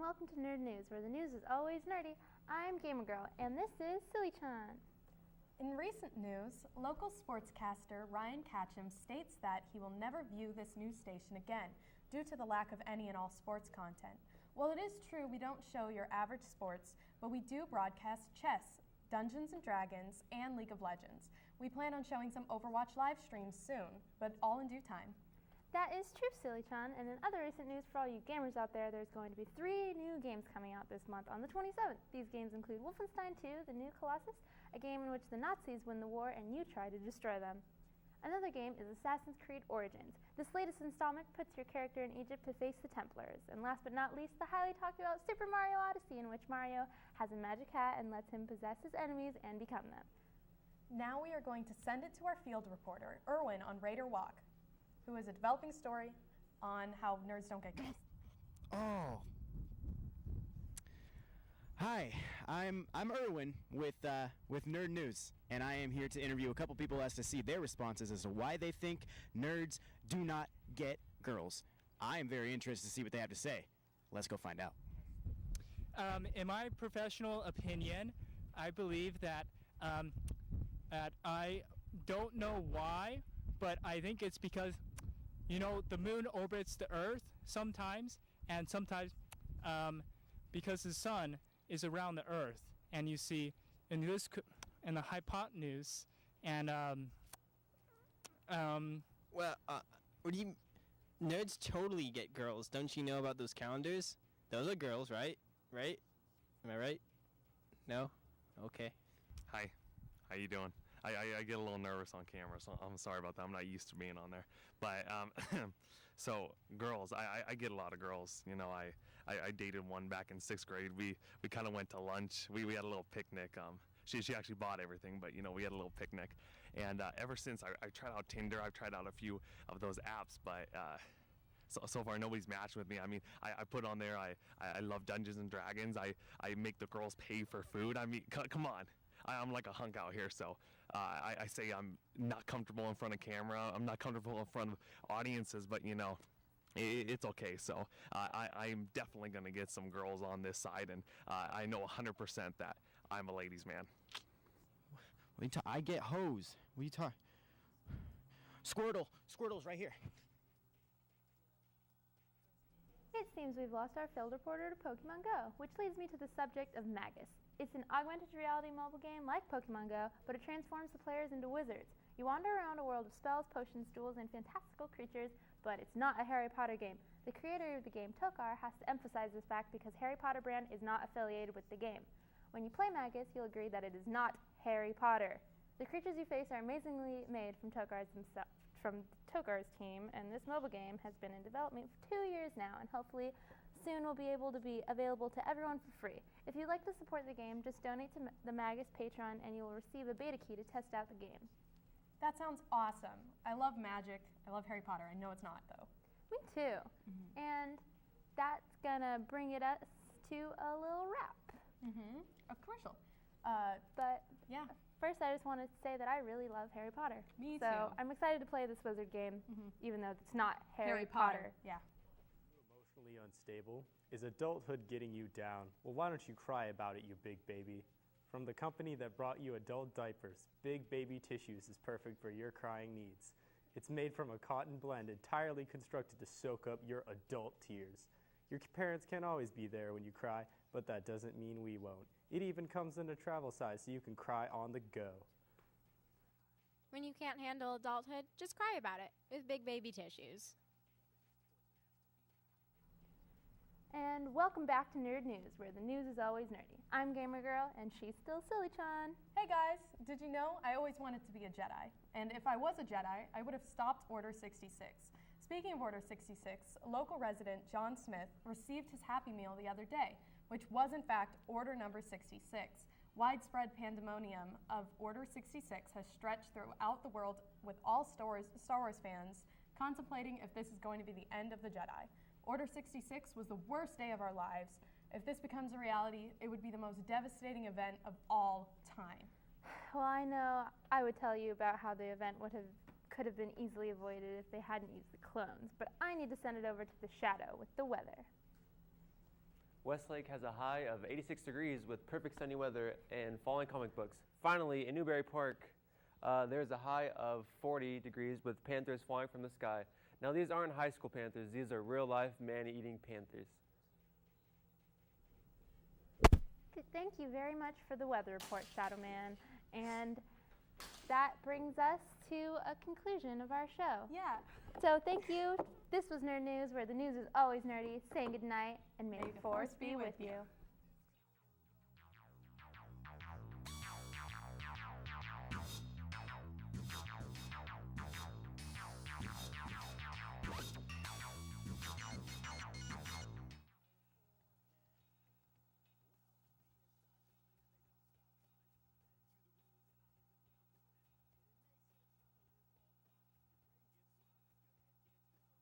welcome to Nerd News, where the news is always nerdy. I'm Gamer Girl, and this is Silly-chan. In recent news, local sportscaster Ryan Catcham states that he will never view this news station again due to the lack of any and all sports content. Well, it is true we don't show your average sports, but we do broadcast chess, Dungeons & Dragons, and League of Legends. We plan on showing some Overwatch live streams soon, but all in due time. That is true, Silly-chan, and in other recent news for all you gamers out there, there's going to be 3 new games coming out this month on the 27th. These games include Wolfenstein 2, The New Colossus, a game in which the Nazis win the war and you try to destroy them. Another game is Assassin's Creed Origins. This latest installment puts your character in Egypt to face the Templars. And last but not least, the highly talked about Super Mario Odyssey, in which Mario has a magic hat and lets him possess his enemies and become them. Now we are going to send it to our field reporter, Erwin, on Raider Walk, who is a developing story on how nerds don't get girls. Oh. Hi, I'm Erwin with Nerd News, and I am here to interview a couple people as to see their responses as to why they think nerds do not get girls. I am very interested to see what they have to say. Let's go find out. In my professional opinion, I believe that I don't know why, but I think it's because, you know, the moon orbits the Earth sometimes, and sometimes because the sun is around the Earth, and you see in the hypotenuse, and what do you? Nerds totally get girls. Don't you know about those calendars? Those are girls, right? Right? Am I right? No? Okay. Hi. How you doing? I get a little nervous on camera, so I'm sorry about that. I'm not used to being on there. But, so, girls, I get a lot of girls. You know, I dated one back in 6th grade. We kind of went to lunch. We had a little picnic. She actually bought everything, but, you know, we had a little picnic. And ever since, I tried out Tinder. I've tried out a few of those apps, but so far nobody's matched with me. I mean, I put on there, I love Dungeons & Dragons. I make the girls pay for food. I mean, come on. I'm like a hunk out here, so I say I'm not comfortable in front of camera. I'm not comfortable in front of audiences, but, you know, it's okay. So I'm definitely going to get some girls on this side, and I know 100% that I'm a ladies' man. I get hoes. What are you talking? Squirtle's right here. It seems we've lost our field reporter to Pokemon Go, which leads me to the subject of Magus. It's an augmented reality mobile game like Pokemon Go, but it transforms the players into wizards. You wander around a world of spells, potions, duels, and fantastical creatures, but it's not a Harry Potter game. The creator of the game, Tokar, has to emphasize this fact because Harry Potter brand is not affiliated with the game. When you play Magus, you'll agree that it is not Harry Potter. The creatures you face are amazingly made from Tokar's team, and this mobile game has been in development for 2 years now, and hopefully soon will be able to be available to everyone for free. If you'd like to support the game, just donate to the Magus Patreon and you will receive a beta key to test out the game. That sounds awesome. I love magic. I love Harry Potter. I know it's not, though. Me too. Mm-hmm. And that's gonna bring us to a little wrap. Mm-hmm. A commercial. But yeah. First, I just want to say that I really love Harry Potter. Me so too. I'm excited to play this wizard game, even though it's not Harry Potter. Yeah. Emotionally unstable? Is adulthood getting you down? Well, why don't you cry about it, you big baby? From the company that brought you adult diapers, Big Baby Tissues is perfect for your crying needs. It's made from a cotton blend entirely constructed to soak up your adult tears. Your parents can't always be there when you cry, but that doesn't mean we won't. It even comes in a travel size so you can cry on the go. When you can't handle adulthood, just cry about it with Big Baby Tissues. And welcome back to Nerd News, where the news is always nerdy. I'm Gamer Girl, and she's still Silly-chan. Hey guys, did you know I always wanted to be a Jedi? And if I was a Jedi, I would have stopped Order 66. Speaking of Order 66, local resident John Smith received his Happy Meal the other day, which was in fact Order number 66. Widespread pandemonium of Order 66 has stretched throughout the world, with all Star Wars fans contemplating if this is going to be the end of the Jedi. Order 66 was the worst day of our lives. If this becomes a reality, it would be the most devastating event of all time. Well, I know I would tell you about how the event could have been easily avoided if they hadn't used the clones, but I need to send it over to the Shadow with the weather. Westlake has a high of 86 degrees with perfect sunny weather and falling comic books. Finally, in Newberry Park, there's a high of 40 degrees with panthers flying from the sky. Now, these aren't high school panthers. These are real-life man-eating panthers. Thank you very much for the weather report, Shadow Man. And that brings us to a conclusion of our show. Yeah. So thank you. This was Nerd News, where the news is always nerdy. Saying goodnight, and may the force be with you.